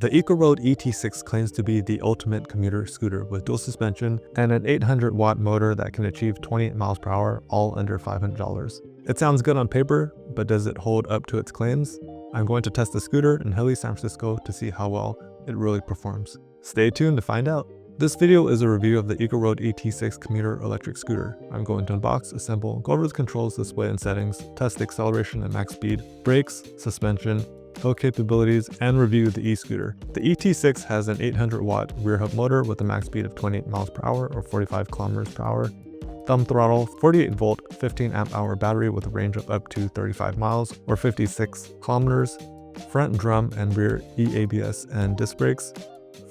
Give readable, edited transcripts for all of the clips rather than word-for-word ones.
The Ecoroad ET6 claims to be the ultimate commuter scooter with dual suspension and an 800-watt motor that can achieve 28 miles per hour, all under $500. It sounds good on paper, but does it hold up to its claims? I'm going to test the scooter in hilly San Francisco to see how well it really performs. Stay tuned to find out. This video is a review of the Ecoroad ET6 commuter electric scooter. I'm going to unbox, assemble, go over the controls, display and settings, test the acceleration and max speed, brakes, suspension, tow capabilities, and review the e-scooter. The ET6 has an 800-watt rear hub motor with a max speed of 28 miles per hour or 45 kilometers per hour. Thumb throttle, 48-volt, 15-amp-hour battery with a range of up to 35 miles or 56 kilometers. Front drum and rear EABS and disc brakes.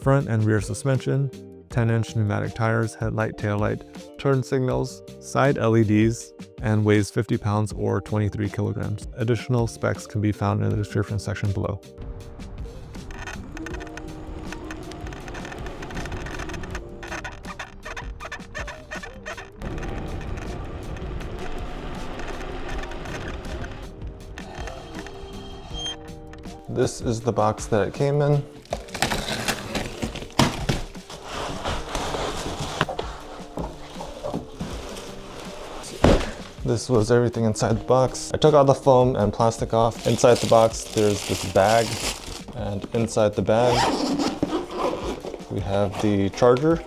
Front and rear suspension. 10-inch pneumatic tires, headlight, taillight, turn signals, side LEDs, and weighs 50 pounds or 23 kilograms. Additional specs can be found in the description section below. This is the box that it came in. This was everything inside the box. I took all the foam and plastic off. Inside the box, there's this bag, and inside the bag, we have the charger.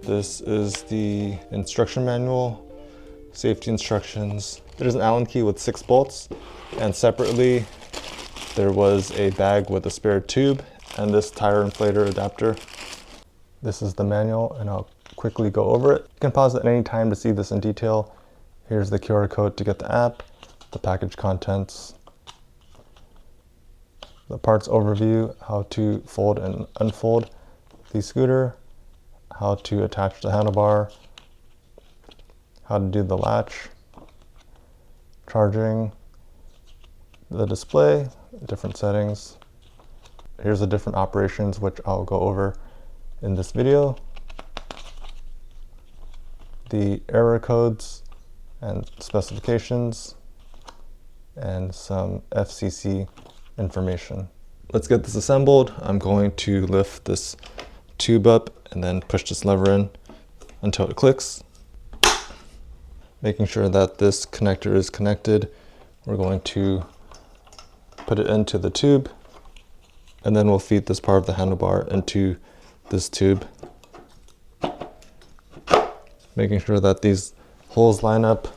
This is the instruction manual, safety instructions. There's an Allen key with 6 bolts, and separately, there was a bag with a spare tube and this tire inflator adapter. This is the manual, and I'll quickly go over it. You can pause at any time to see this in detail. Here's the QR code to get the app, the package contents, the parts overview, how to fold and unfold the scooter, how to attach the handlebar, how to do the latch, charging, the display, different settings. Here's the different operations which I'll go over in this video. The error codes and specifications, and some FCC information. Let's get this assembled. I'm going to lift this tube up and then push this lever in until it clicks. Making sure that this connector is connected, we're going to put it into the tube, and then we'll feed this part of the handlebar into this tube. Making sure that these holes line up.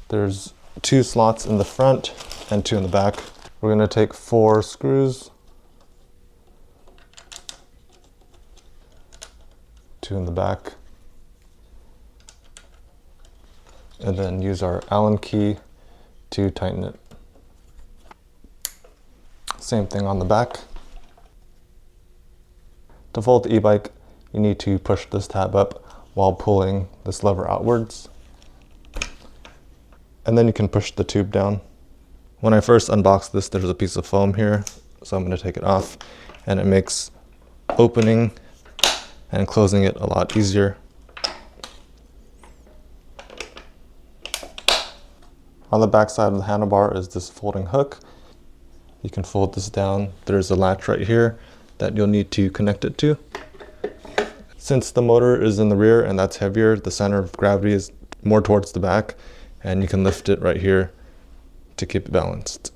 There's 2 slots in the front and 2 in the back. We're going to take 4 screws, 2 in the back, and then use our Allen key to tighten it. Same thing on the back. To fold the e-bike, you need to push this tab up while pulling this lever outwards. And then you can push the tube down. When I first unboxed this, there's a piece of foam here, so I'm going to take it off, and it makes opening and closing it a lot easier. On the back side of the handlebar is this folding hook. You can fold this down. There's a latch right here that you'll need to connect it to. Since the motor is in the rear and that's heavier, the center of gravity is more towards the back, and you can lift it right here to keep it balanced.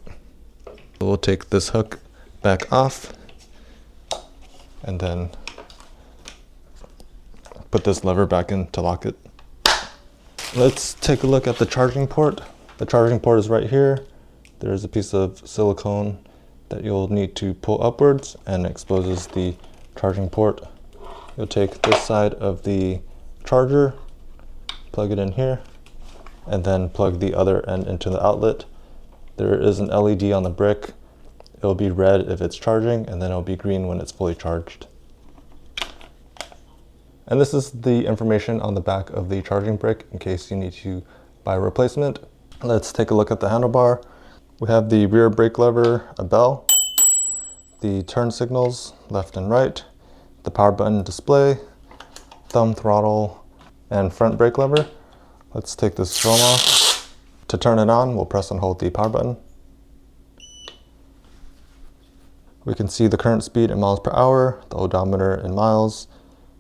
We'll take this hook back off and then put this lever back in to lock it. Let's take a look at the charging port. The charging port is right here. There's a piece of silicone that you'll need to pull upwards and exposes the charging port. You'll take this side of the charger, plug it in here, and then plug the other end into the outlet. There is an LED on the brick. It'll be red if it's charging, and then it'll be green when it's fully charged. And this is the information on the back of the charging brick in case you need to buy a replacement. Let's take a look at the handlebar. We have the rear brake lever, a bell, the turn signals, left and right, the power button display, thumb throttle, and front brake lever. Let's take this foam off. To turn it on, we'll press and hold the power button. We can see the current speed in miles per hour, the odometer in miles.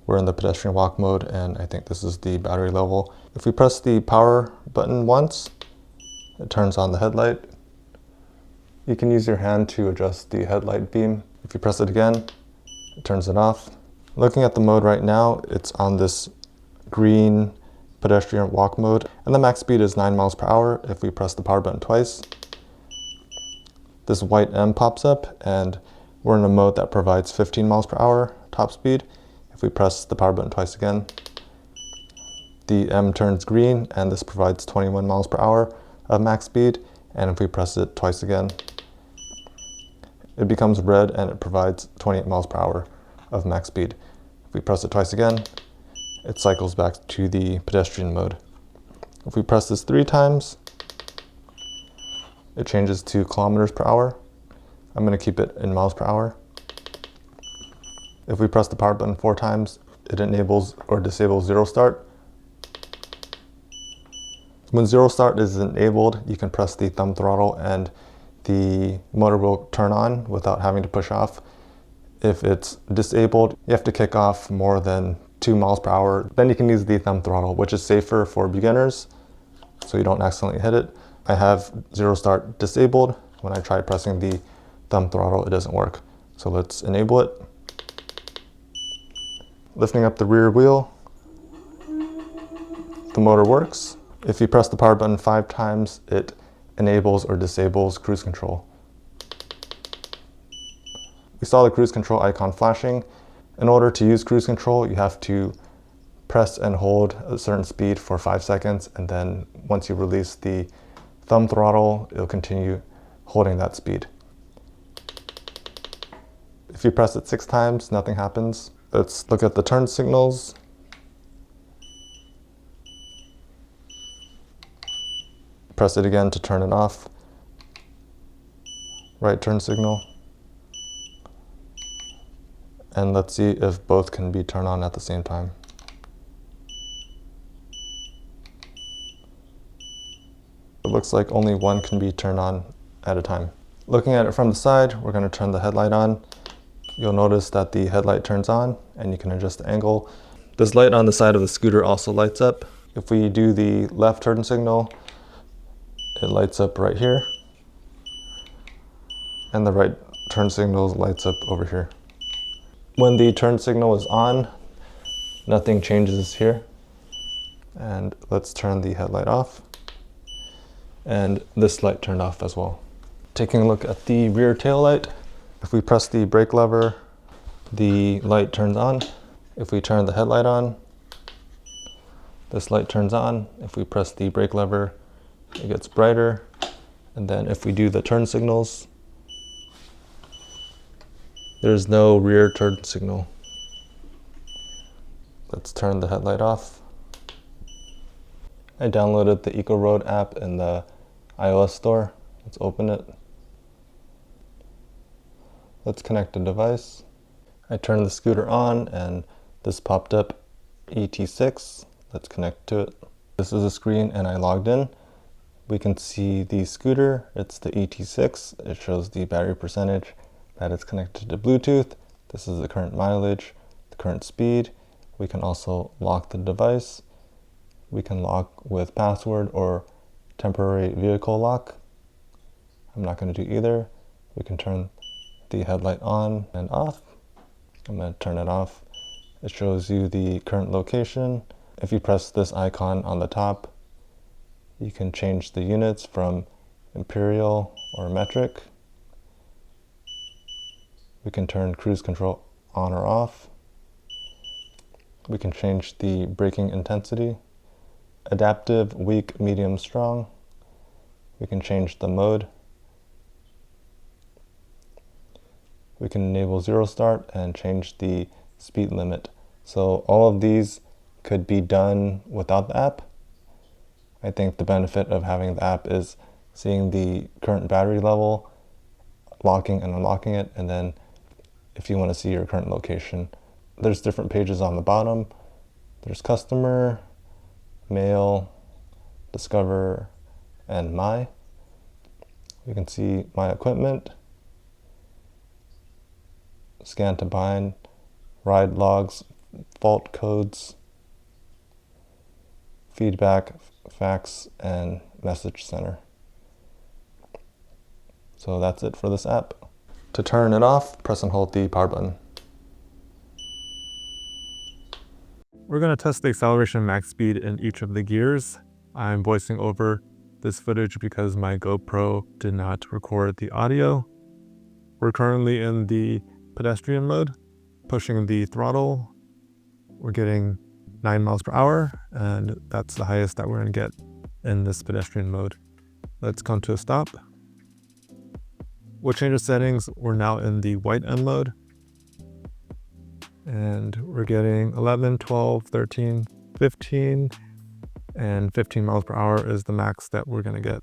We're in the pedestrian walk mode, and I think this is the battery level. If we press the power button once, it turns on the headlight. You can use your hand to adjust the headlight beam. If you press it again, it turns it off. Looking at the mode right now, it's on this green pedestrian walk mode, and the max speed is 9 miles per hour. If we press the power button twice, this white M pops up, and we're in a mode that provides 15 miles per hour top speed. If we press the power button twice again, the M turns green, and this provides 21 miles per hour of max speed. And if we press it twice again, it becomes red, and it provides 28 miles per hour of max speed. If we press it twice again, it cycles back to the pedestrian mode. If we press this 3 times, it changes to kilometers per hour. I'm going to keep it in miles per hour. If we press the power button 4 times, it enables or disables zero start. When zero start is enabled, you can press the thumb throttle and the motor will turn on without having to push off. If it's disabled, you have to kick off more than 2 miles per hour. Then you can use the thumb throttle, which is safer for beginners, so you don't accidentally hit it. I have zero start disabled. When I try pressing the thumb throttle, it doesn't work. So let's enable it. Lifting up the rear wheel, the motor works. If you press the power button 5 times, it enables or disables cruise control. We saw the cruise control icon flashing. In order to use cruise control, you have to press and hold a certain speed for 5 seconds, and then once you release the thumb throttle, it'll continue holding that speed. If you press it 6 times, nothing happens. Let's look at the turn signals. Press it again to turn it off. Right turn signal. And let's see if both can be turned on at the same time. It looks like only one can be turned on at a time. Looking at it from the side, we're going to turn the headlight on. You'll notice that the headlight turns on, and you can adjust the angle. This light on the side of the scooter also lights up. If we do the left turn signal, it lights up right here. And the right turn signal lights up over here. When the turn signal is on, nothing changes here. And let's turn the headlight off. And this light turned off as well. Taking a look at the rear tail light, if we press the brake lever, the light turns on. If we turn the headlight on, this light turns on. If we press the brake lever, it gets brighter. And then if we do the turn signals, there's no rear turn signal. Let's turn the headlight off. I downloaded the Ecoroad app in the iOS store. Let's open it. Let's connect the device. I turned the scooter on and this popped up, ET6. Let's connect to it. This is a screen and I logged in. We can see the scooter, it's the ET6. It shows the battery percentage, that it's connected to Bluetooth. This is the current mileage, the current speed. We can also lock the device. We can lock with password or temporary vehicle lock. I'm not going to do either. We can turn the headlight on and off. I'm going to turn it off. It shows you the current location. If you press this icon on the top, you can change the units from imperial or metric. We can turn cruise control on or off. We can change the braking intensity. Adaptive, weak, medium, strong. We can change the mode. We can enable zero start and change the speed limit. So all of these could be done without the app. I think the benefit of having the app is seeing the current battery level, locking and unlocking it, and then if you want to see your current location. There's different pages on the bottom. There's customer, mail, discover, and my. You can see my equipment. scan to bind, ride logs, fault codes, feedback, fax, and message center. So that's it for this app. To turn it off, press and hold the power button. We're going to test the acceleration max speed in each of the gears. I'm voicing over this footage because my GoPro did not record the audio. We're currently in the pedestrian mode, pushing the throttle. We're getting 9 miles per hour, and that's the highest that we're going to get in this pedestrian mode. Let's come to a stop. We'll change the settings. We're now in the white end mode. And we're getting 11, 12, 13, 15, and 15 miles per hour is the max that we're going to get.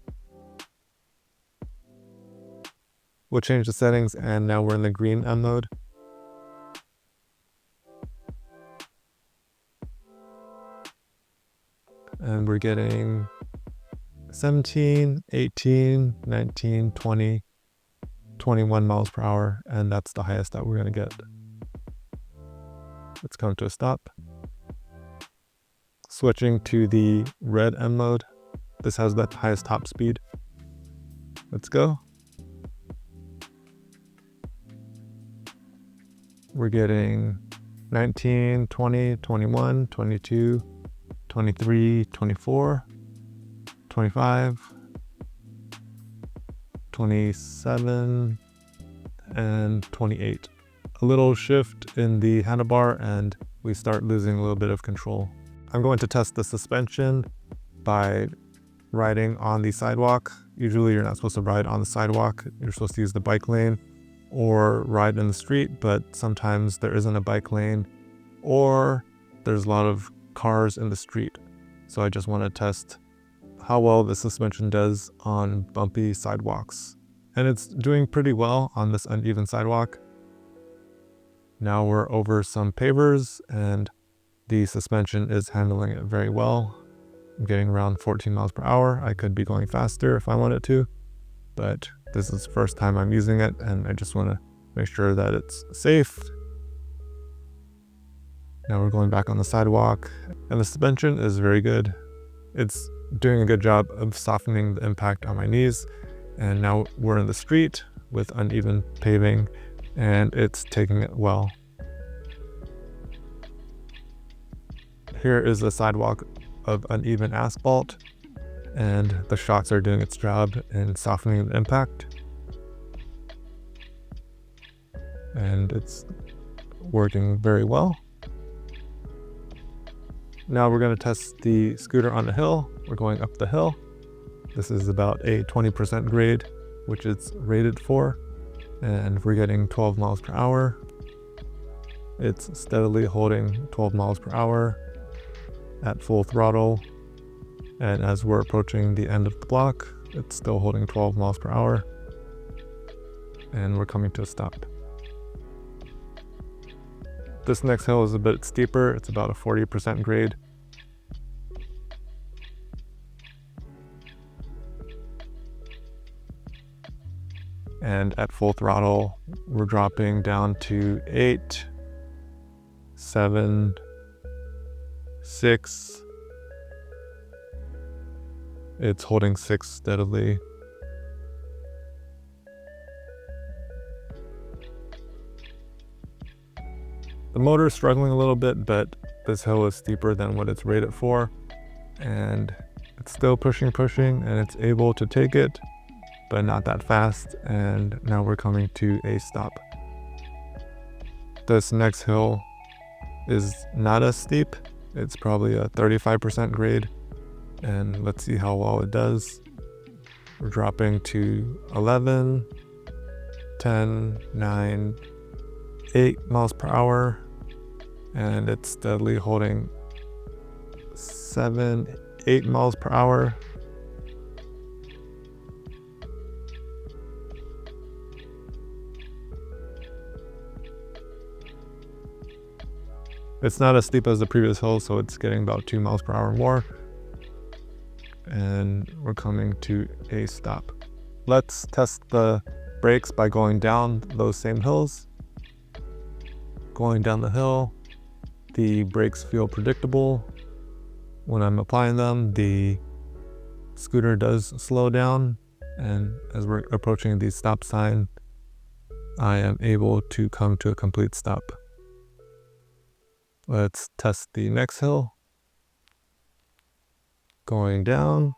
We'll change the settings, and now we're in the green end mode. And we're getting 17, 18, 19, 20, 21 miles per hour, and that's the highest that we're going to get. Let's come to a stop. Switching to the red end mode. This has the highest top speed. Let's go. We're getting 19, 20, 21, 22, 23, 24, 25, 27, and 28. A little shift in the handlebar and we start losing a little bit of control. I'm going to test the suspension by riding on the sidewalk. Usually you're not supposed to ride on the sidewalk. You're supposed to use the bike lane or ride in the street, but sometimes there isn't a bike lane or there's a lot of cars in the street. So I just want to test how well the suspension does on bumpy sidewalks. And it's doing pretty well on this uneven sidewalk. Now we're over some pavers and the suspension is handling it very well. I'm getting around 14 miles per hour. I could be going faster if I wanted to, but this is the first time I'm using it and I just want to make sure that it's safe. Now we're going back on the sidewalk and the suspension is very good. It's doing a good job of softening the impact on my knees. And now we're in the street with uneven paving and it's taking it well. Here is a sidewalk of uneven asphalt and the shocks are doing its job in softening the impact. And it's working very well. Now we're going to test the scooter on the hill. We're going up the hill. This is about a 20% grade, which it's rated for. And we're getting 12 miles per hour. It's steadily holding 12 miles per hour at full throttle. And as we're approaching the end of the block, it's still holding 12 miles per hour. And we're coming to a stop. This next hill is a bit steeper. It's about a 40% grade. And at full throttle, we're dropping down to 8, 7, 6. It's holding 6 steadily. The motor is struggling a little bit, but this hill is steeper than what it's rated for. And it's still pushing, and it's able to take it, but not that fast. And now we're coming to a stop. This next hill is not as steep. It's probably a 35% grade. And let's see how well it does. We're dropping to 11, 10, 9, 8 miles per hour. And it's steadily holding 7, 8 miles per hour. It's not as steep as the previous hill, so it's getting about 2 miles per hour more. And we're coming to a stop. Let's test the brakes by going down those same hills. Going down the hill, the brakes feel predictable. When I'm applying them, the scooter does slow down, and as we're approaching the stop sign, I am able to come to a complete stop. Let's test the next hill. Going down,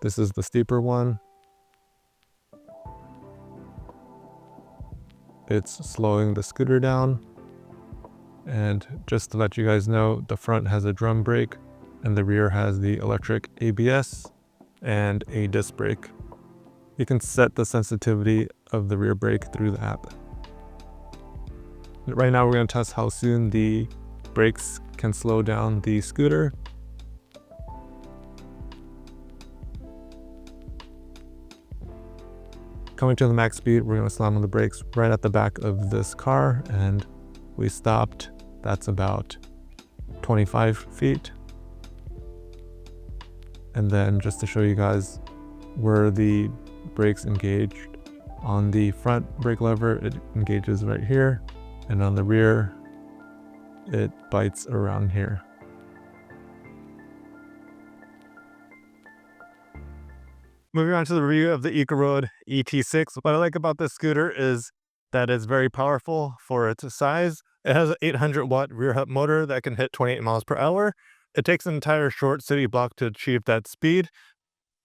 this is the steeper one. It's slowing the scooter down. And just to let you guys know, the front has a drum brake and the rear has the electric ABS and a disc brake. You can set the sensitivity of the rear brake through the app. Right now we're going to test how soon the brakes can slow down the scooter. Coming to the max speed, we're going to slam on the brakes right at the back of this car, and we stopped. That's about 25 feet. And then just to show you guys where the brakes engaged, on the front brake lever, it engages right here, and on the rear, it bites around here. Moving on to the review of the Ecoroad ET6. What I like about this scooter is that it's very powerful for its size. It has an 800-watt rear hub motor that can hit 28 miles per hour. It takes an entire short city block to achieve that speed,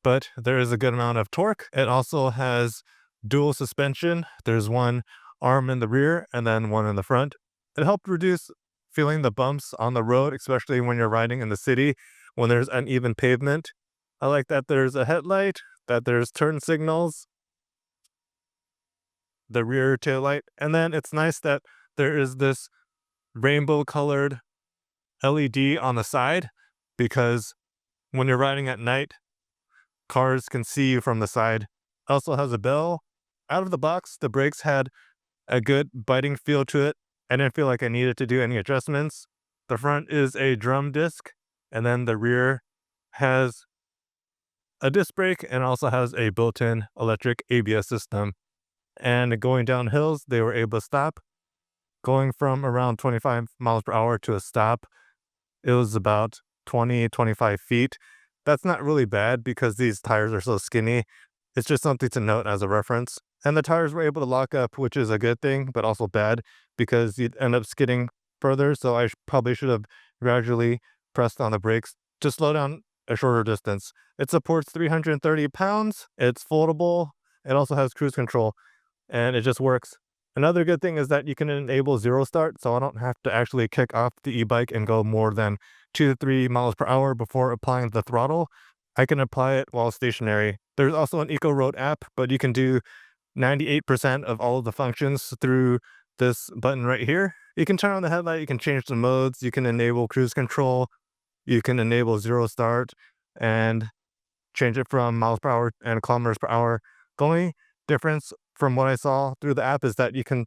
but there is a good amount of torque. It also has dual suspension. There's one arm in the rear and then one in the front. It helped reduce feeling the bumps on the road, especially when you're riding in the city when there's uneven pavement. I like that there's a headlight, that there's turn signals, the rear tail light, and then it's nice that there is this rainbow colored LED on the side, because when you're riding at night, cars can see you from the side. Also has a bell. Out of the box, the brakes had a good biting feel to it. I didn't feel like I needed to do any adjustments. The front is a drum disc, and then the rear has a disc brake and also has a built-in electric ABS system. And going down hills, they were able to stop. Going from around 25 miles per hour to a stop, it was about 20-25 feet. That's not really bad because these tires are so skinny. It's just something to note as a reference. And the tires were able to lock up, which is a good thing, but also bad because you'd end up skidding further. So I probably should have gradually pressed on the brakes to slow down a shorter distance. It supports 330 pounds. It's foldable. It also has cruise control, and it just works. Another good thing is that you can enable zero start, so I don't have to actually kick off the e-bike and go more than 2 to 3 miles per hour before applying the throttle. I can apply it while stationary. There's also an Ecoroad app, but you can do 98% of all of the functions through this button right here. You can turn on the headlight, you can change the modes, you can enable cruise control, you can enable zero start, and change it from miles per hour and kilometers per hour. The only difference from what I saw through the app is that you can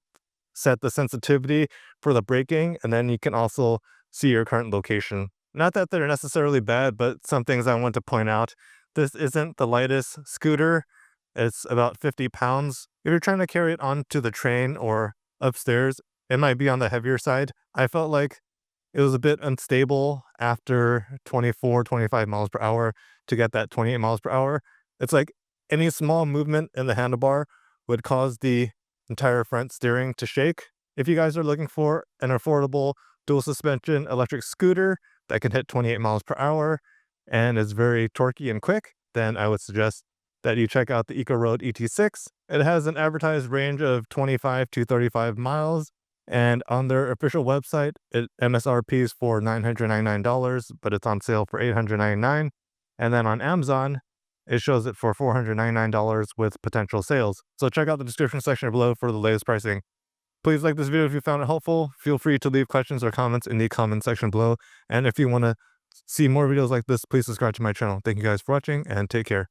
set the sensitivity for the braking, and then you can also see your current location. Not that they're necessarily bad, but some things I want to point out. This isn't the lightest scooter. It's about 50 pounds. If you're trying to carry it onto the train or upstairs, it might be on the heavier side. I felt like it was a bit unstable after 24-25 miles per hour to get that 28 miles per hour. It's like any small movement in the handlebar would cause the entire front steering to shake. If you guys are looking for an affordable dual suspension electric scooter that can hit 28 miles per hour and is very torquey and quick, then I would suggest that you check out the Ecoroad ET6. It has an advertised range of 25 to 35 miles, and on their official website, MSRP is for $999, but it's on sale for $899. And then on Amazon, it shows it for $499 with potential sales. So check out the description section below for the latest pricing. Please like this video if you found it helpful. Feel free to leave questions or comments in the comment section below. And if you want to see more videos like this, please subscribe to my channel. Thank you guys for watching, and take care.